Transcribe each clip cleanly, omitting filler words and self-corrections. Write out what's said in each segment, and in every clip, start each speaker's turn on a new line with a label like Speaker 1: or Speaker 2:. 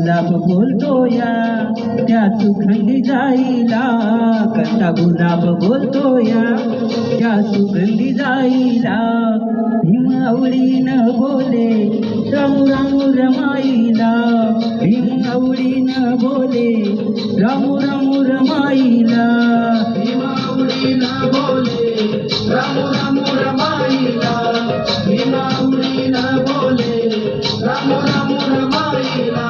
Speaker 1: गुलाब बोलतो या त्या सुगंधी जाईला, कसा गुलाब बोलतो या त्या सुगंधी जाईला. भीम आवडीनं बोले रामू रामू रमाईला, भीम आवडीनं बोले रामू रामू रमाईला.
Speaker 2: भीम आवडीनं बोले रामू रामू रमाईला, भीम आवडीनं बोले रामू रामू रमाईला.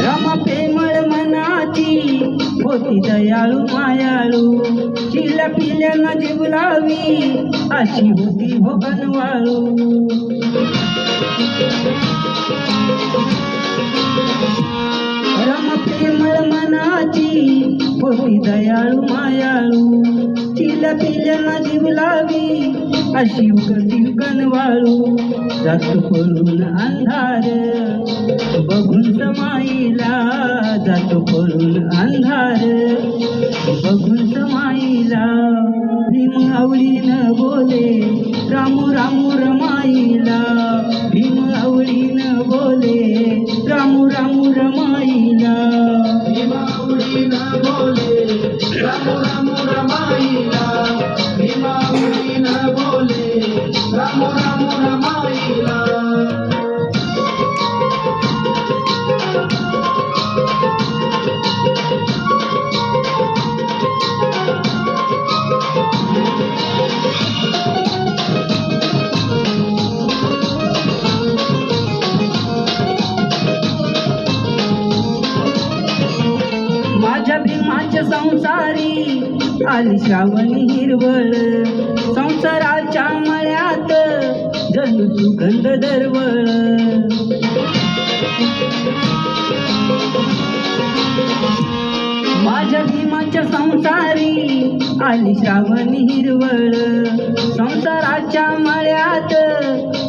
Speaker 1: रामा प्रेमळ मनाची होती दयाळू मायाळू, चिला पिल्यानं जीव लावी अशी होती हो बनवाळू. रामा प्रेमळ मनाची होती दयाळू मायाळू, चिला पिल्यानं जीव लावी अशी उगती गणवाळू. जातो पळून अंधार बघून समाईला, जातो पळून अंधार बघून समाईला. भीम आवडीनं बोले रामू रामू रमाईला, भीम आवडीनं बोले रामू रामू रमाईला.
Speaker 2: भीम आवडीनं बोले रामू रामू रमाईला, भीम आवडीनं बोले रामू रामू रमाईला.
Speaker 1: माझ्या भीमाच्या संसारी आली श्रावणी हिरवळ, संसाराच्या मळ्यात जणू सुगंध दरवळ. माझ्या भीमाच्या संसारी आली श्रावणी हिरवळ, संसाराच्या मळ्यात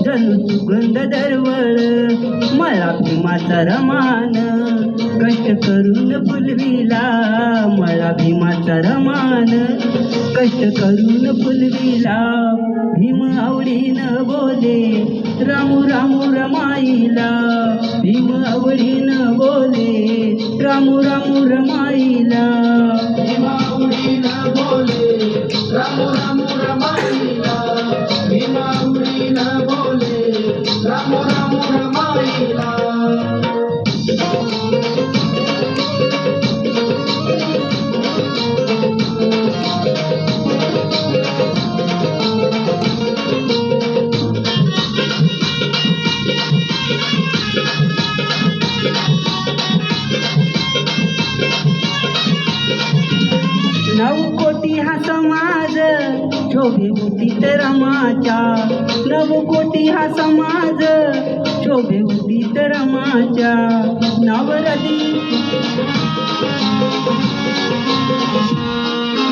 Speaker 1: जणू सुगंध दरवळ. मला भीमाचा रमान कष्ट करून फुलविला, मला भीमाचा रमान कष्ट करून फुलविला. भीम आवडीनं बोले रामू रामू रमाईला, भीम आवडीनं बोले रामू रामू रमाईला.
Speaker 2: भीम आवडीनं बोले रामू रामू रमाईला, भीम आवडीनं बोले रामू रामू रमाईला.
Speaker 1: नऊ कोटी हा समाज शोभे उदित रमाच्या, नऊ कोटी हा समाज शोभे उदित रमाच्या. नवरदी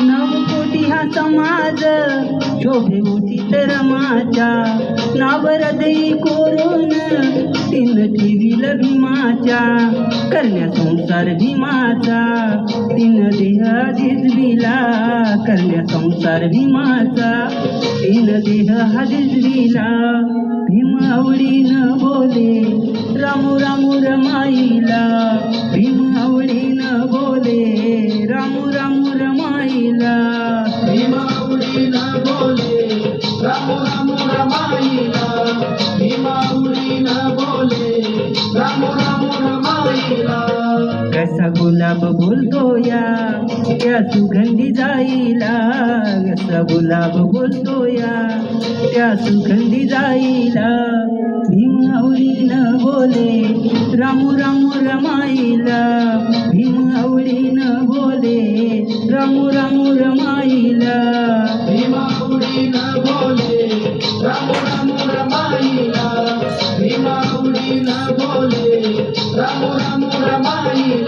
Speaker 1: नऊ कोटी हा समाज शोभे उदित रमाच्या. नावरदई कोरून तीन ठेवील भीमाच्या, करण्या संसार भीमाचा तीन देह झिजविला, करण्या संसार भीमाचा तीन देह हा झिजविला. भीम आवडीनं बोले रामू रामू रमाईला, भीम आवडीनं बोले रामू रामू रमाईला.
Speaker 2: भीम आवडीनं बोले रामू रामू रमाईला, भीम आवडीनं बोले रामू रामू रमाईला.
Speaker 1: कसा गुलाब बोलतो या त्या सुगंधी जाईला, कसा गुलाब बोलतो या त्या सुगंधी जाईला. भीम आवडीनं बोले रामू रामू रमाईला, भीम आवडीनं बोले रामू रामू रमाईला.
Speaker 2: भीम आवडीनं बोले रामू रामू रमाईला, भीम आवडीनं बोले रामू रामू रमाईला.